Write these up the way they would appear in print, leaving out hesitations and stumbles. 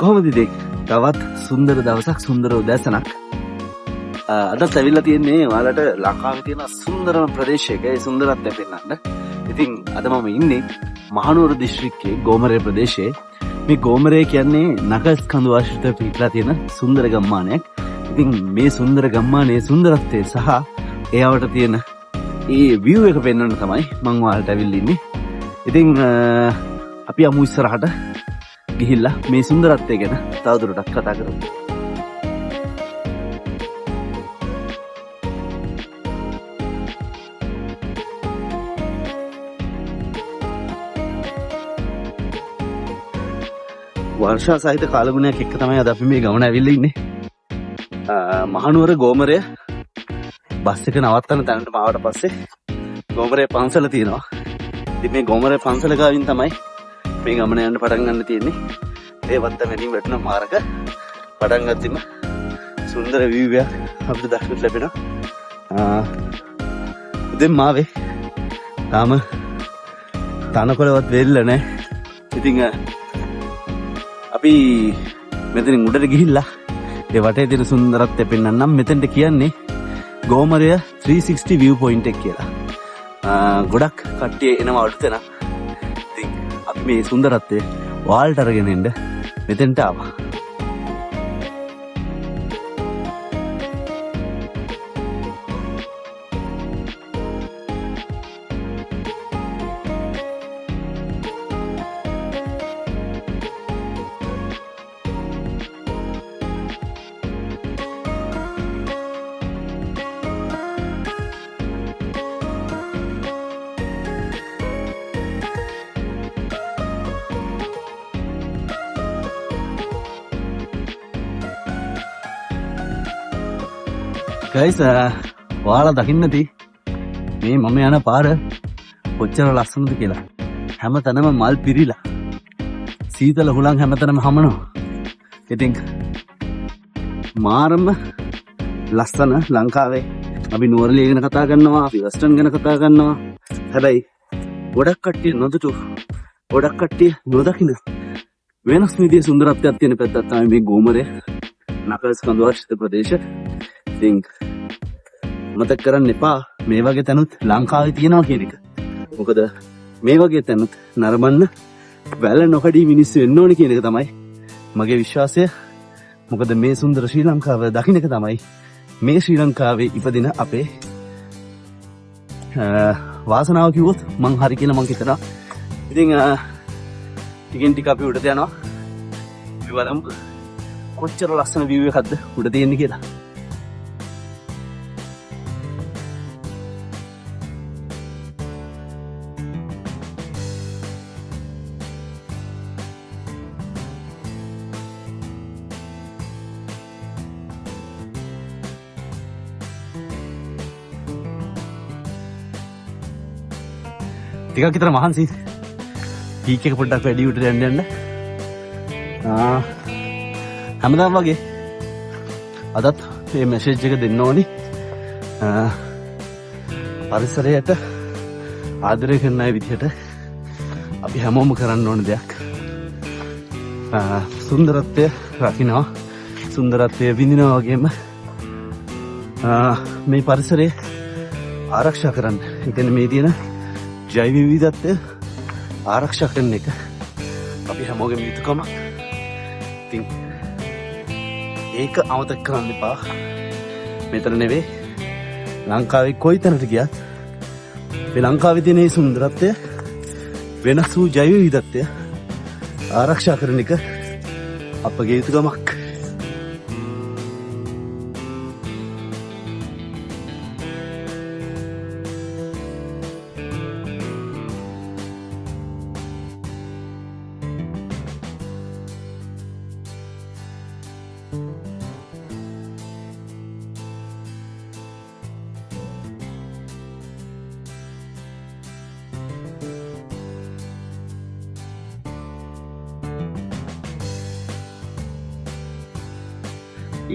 කොහොමද ඉතින්? තවත් සුන්දර දවසක් සුන්දර උදෑසනක්. අදත් ඇවිල්ලා තියෙන්නේ ඔයාලට ලංකාවේ තියෙන සුන්දරම ප්‍රදේශයක ඒ සුන්දරත්වය පෙන්වන්න. ඉතින් අද මම ඉන්නේ මහනුවර දිස්ත්‍රික්කයේ ගෝමරේ ප්‍රදේශයේ. මේ ගෝමරේ කියන්නේ නගස් කඳු ආශ්‍රිතව පිහිටලා තියෙන සුන්දර ගම්මානයක්. ඉතින් මේ සුන්දර ගම්මානයේ සුන්දරත්වය සහ එයාවට තියෙන ඒ view එක පෙන්වන්න තමයි මම ඔයාලට ඇවිල්ලා ඉන්නේ. ඉතින් අපි යමු ඉස්සරහට ගිහිල්ලා මේ සුන්දරත්වය ගැන තවදුරටත් කතා කරමු. වර්ෂා සහිත කාලගුණයක් එක්ක තමයි අද අපි මේ ගමන ඇවිල්ලා ඉන්නේ. මහනුවර ගෝමරය බස් එක නවත්තන තැනට ආවට පස්සේ ගෝමරේ පන්සල තියෙනවා. ඉතින් මේ ගෝමරේ පන්සල ගාවින් තමයි මේ ගමන යන්න පටන් ගන්න තියෙන්නේ. ඒ වත්ත මෙලින් වැටෙන මාර්ග පටන් ගත්තම සුන්දර view එකක් අපිට දක්නට ලැබෙනවා. ඉතින් මාවේ තාම තනකොළවත් වෙල්ල නැහැ. ඉතින් අපි මෙතනින් උඩට ගිහිල්ලා ඒ වටේ තියෙන සුන්දරත්වය පෙන්වන්නම්. මෙතෙන්ට කියන්නේ ගෝමරය 360 view point එක කියලා. ගොඩක් කට්ටිය එනවා අලුත් තැන. ඉතින් අපි මේ සුන්දරත්වය ඔයාලට අරගෙන එන්න මෙතෙන්ට ආවා. ගයිස් ඔයාලා දකින්න ඇති මේ මම යන පාර කොච්චර ලස්සනද කියලා. හැම තැනම මල් පිරීලා සීතල හුලං හැම තැනම හමනවා. ඉතින් මාරම ලස්සන ලංකාවේ අපි නුවරඑළිය ගැන කතා කරනවා, අපි වෙස්ටර්න් ගැන කතා කරනවා. හැබැයි ගොඩක් කට්ටිය නොදතු, ගොඩක් කට්ටිය නොදකින්න වෙනස් විදිහේ සුන්දරත්වයක් තියෙන පැත්තක් තමයි මේ ගෝමරේ නකල්ස් කඳු ආශ්‍රිත ප්‍රදේශ. ඉතින් මතක් කරන්න එපා මේ වගේ තැනුත් ලංකාවේ තියෙනවා කියන එක. මොකද මේ වගේ තැනුත් නරඹන්න වැල නොකඩී මිනිස්සු වෙන්න ඕනේ කියන එක තමයි මගේ විශ්වාසය. මොකද මේ සුන්දර ශ්‍රී ලංකාව දකින්න එක තමයි මේ ශ්‍රී ලංකාවේ ඉපදින අපේ වාසනාව කිව්වොත් මං හරි කියලා මං හිතනවා. ඉතින් ටිකෙන් ටික අපි උඩට යනවා. අපි බලමු කොච්චර ලස්සන view එකක්ද උඩ තියෙන්නේ කියලා. ටිකක් විතර මහන්සි. පීක් එක පොඩ්ඩක් වැඩි උඩට යන්න. හැමදාම වගේ අදත් මේ මැසේජ් එක දෙන්න ඕනි. පරිසරයට ආදරය කරන අය විදිහට අපි හැමෝම කරන්න ඕන දෙයක්. සුන්දරත්වය රකින්නවා, සුන්දරත්වය විඳිනවා වගේම මේ පරිසරය ආරක්ෂා කරන්න. ඒ කියන්නේ මේ තියෙන ජෛව විවිධත්වය ආරක්ෂා කරන එක අපි හැමෝගෙම යුතුකමක්. ඉතින් ඒක අමතක කරන්න එපා. මෙතන නෙවෙයි ලංකාවේ කොයි තැනට ගියත් මේ ලංකාවේ තියෙන මේ සුන්දරත්වය වෙනස් වූ ජෛව විවිධත්වය ආරක්ෂා කරන එක අපගේ යුතුකමක්.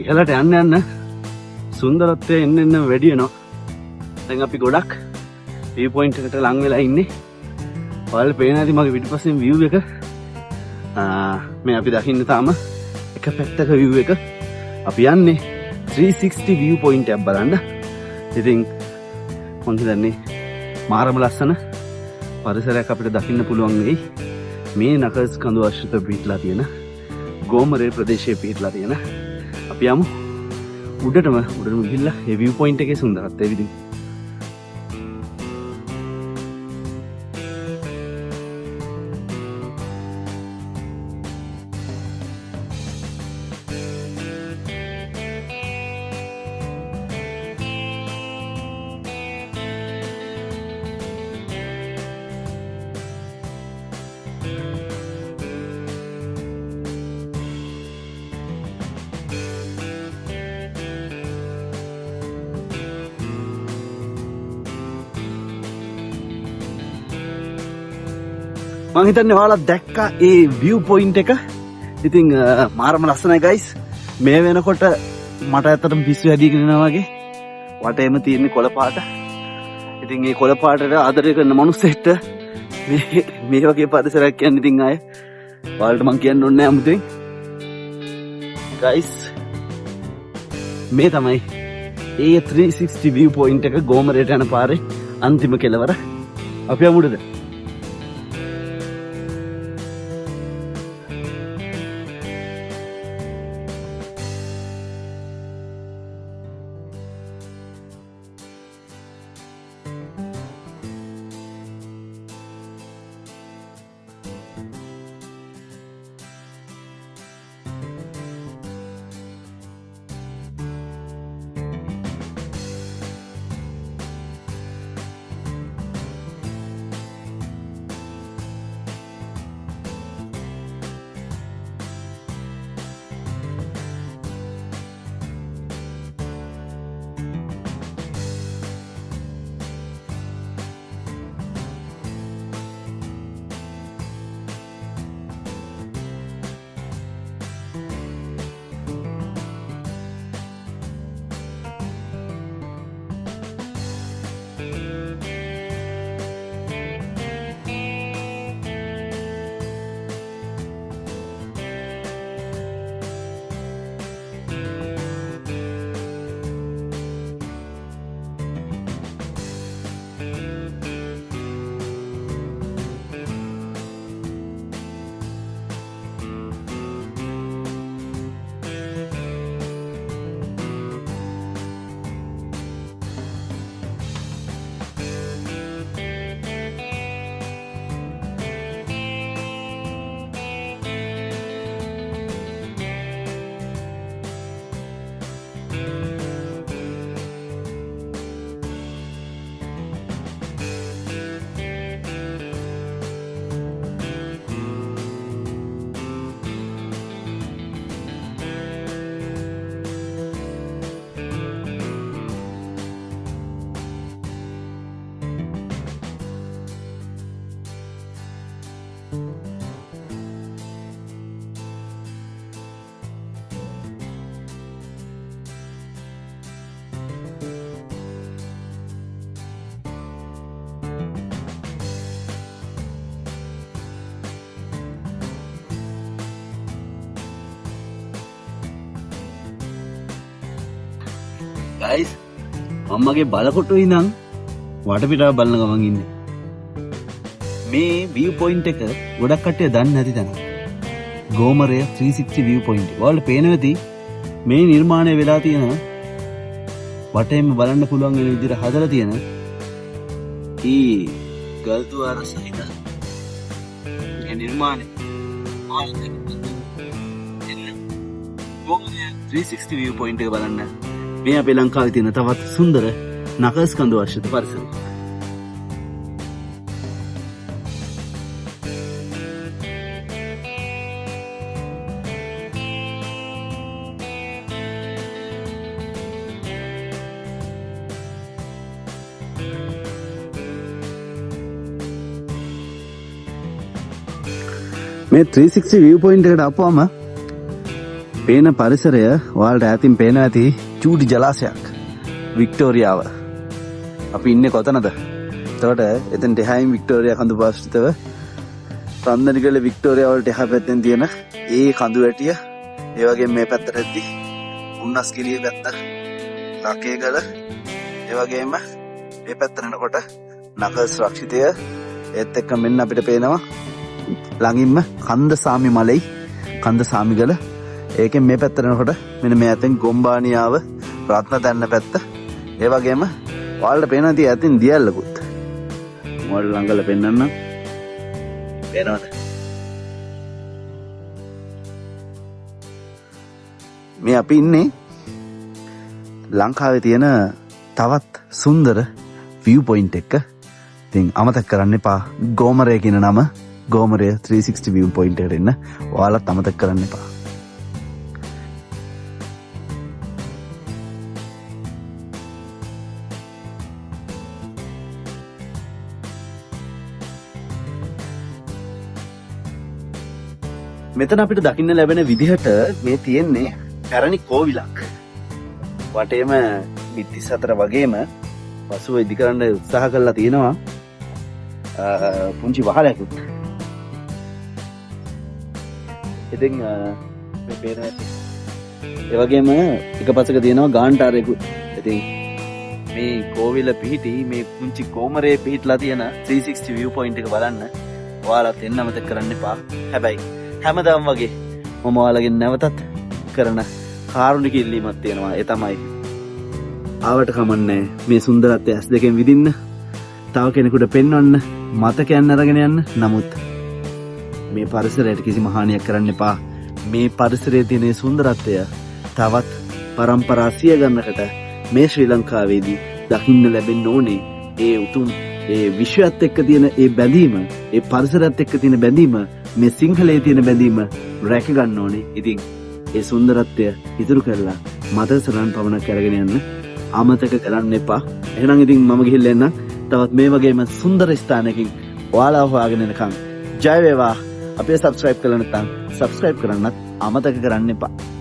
ඉහළට යන්න යන්න සුන්දරත්වය එන්න එන්න වැඩි වෙනවා. දැන් අපි ගොඩක් view point එකට ලං වෙලා ඉන්නේ. ඔයාලට පේන ඇති මගේ පිටිපස්සෙන් view එක. මේ අපි දකින්න තාම එක පැත්තක view එක. අපි යන්නේ 360 view point එකක් බලන්න. ඉතින් මම හිතන්නේ මාරම ලස්සන පරිසරයක් අපිට දකින්න පුළුවන් වෙයි. මේ නකස් කඳු ආශ්‍රිතව පිහිටලා තියෙන ගෝමරේ ප්‍රදේශයේ පිහිටලා තියෙන අපි යමු උඩටම ගිහිල්ලා ඒ view point එකේ සුන්දරත්වය විදිහට. මං හිතන්නේ ඔයාලා දැක්කා ඒ view point එක. ඉතින් මාරම ලස්සනයි guys. මේ වෙනකොට මට ඇත්තටම පිස්සු හැදීගෙන යනවා වගේ. වටේම තියෙන කොළ පාට. ඉතින් මේ කොළ පාටට ආදරය කරන මිනිස්සෙක්ට මේ වගේ පරිසරයක් කියන්නේ ඉතින් ආයේ ඔයාලට මං කියන්න ඕනේ නැහැ 아무තෙන්. guys මේ තමයි ඒ 360 view point එක ගෝමරේට යන පාරේ අන්තිම කෙළවර. අපි යමුද? guys මම්මගේ බලකොටුවේ ඉඳන් වටපිටාව බලන ගමන් ඉන්නේ. මේ view point එක ගොඩක් කට්ටිය දන්නේ නැති තැන. ගෝමරය 360 view point. ඔයාලට පේනවා ඇති මේ නිර්මාණය වෙලා තියෙන වටේම බලන්න පුළුවන් වෙන විදිහට හදලා තියෙන ඊ ගල්දුවාර සහිත මේ නිර්මාණය ගෝමරය 360 view point එක බලන්න. මේ අපේ ලංකාවේ තියෙන තවත් සුන්දර නකස් කඳු ආශ්‍රිත පරිසරයක්. මේ 360 view point එකට ආපුවම පේන පරිසරය ඔයාලට ඈතින් පේනවා ඇති චූටි ජලාශයක් වික්ටෝරියාව. අපි ඉන්නේ කොතනද? එතකොට එතෙන් දෙහායින් වික්ටෝරියා කඳු පාශ්‍රිතව රන්දනිකල වික්ටෝරියා වලට එහා පැත්තෙන් තියෙන ඒ කඳු වැටිය ඒ වගේම මේ පැත්තට ඇද්දි උන්නස්ගිරිය පැත්ත ලකේගල ඒ වගේම මේ පැත්තට එනකොට නකල්ස් රක්ෂිතය ඒත් එක්ක මෙන්න අපිට පේනවා ළඟින්ම කන්දසාමි මලයි කන්දසාමිගල ඒකෙන් මේ පැත්තට එනකොට මෙන්න මේ අතෙන් ගොම්බානියාව රත්නදැන්න පැත්ත ඒ වගේම ඔයාලට පේනවා ඉතින් ඇතින් දියල්ලකුත් මොඩල් ළඟල පෙන්නන්න පේනවද මේ අපි ඉන්නේ ලංකාවේ තියෙන තවත් සුන්දර view point එක. ඉතින් අමතක කරන්න එපා ගෝමරය කියන නම ගෝමරය 360 view point එකට එන්න. ඔයාලත් අමතක කරන්න එපා. මෙතන අපිට දකින්න ලැබෙන විදිහට මේ තියෙන්නේ පැරණි කෝවිලක්. වටේම බිත්තිස් අතර වගේම පසුව ඉදිකරන්න උත්සාහ කරලා තියෙනවා පුංචි වහලකුත්. ඉතින් මේ පේන ඒ වගේම එක පසක තියෙනවා ගාන්ටාරයකුත්. ඉතින් මේ කෝවිල පිහිටි මේ පුංචි කෝමරේ පිහිටලා තියෙන 360 view point එක බලන්න ඔයාලත් එන්න අමතක කරන්න එපා. හැබැයි හැමදාම වගේ මම ඔයාලගෙන් නැවතත් කරන කාරුණික ඉල්ලීමක් තියෙනවා. ඒ තමයි ආවට කමන්නේ මේ සුන්දරත්වය ඇස් දෙකෙන් විඳින්න, තව කෙනෙකුට පෙන්වන්න, මතකයන් අරගෙන යන්න. නමුත් මේ පරිසරයට කිසිම හානියක් කරන්න එපා. මේ පරිසරයේ තියෙන සුන්දරත්වය තවත් පරම්පරා සිය ගණනකට මේ ශ්‍රී ලංකාවේදී දකින්න ලැබෙන්න ඕනේ. ඒ උතුම් ඒ විශ්වයත් එක්ක තියෙන ඒ බැඳීම, ඒ පරිසරයත් එක්ක තියෙන බැඳීම, මේ සිංහලයේ තියෙන බැඳීම රැක ගන්න ඕනේ. ඉතින් ඒ සුන්දරත්වය ඉතුරු කරලා මතක සටහන් පමණක් අරගෙන යන්න අමතක කරන්න එපා. එහෙනම් ඉතින් මම ගිහිල්ලා එන්නම් තවත් මේ වගේම සුන්දර ස්ථානයකින් ඔයාලා හොයාගෙන එනකම් ජය වේවා. අපේ subscribe කරලා නැත්නම් subscribe කරන්නත් අමතක කරන්න එපා.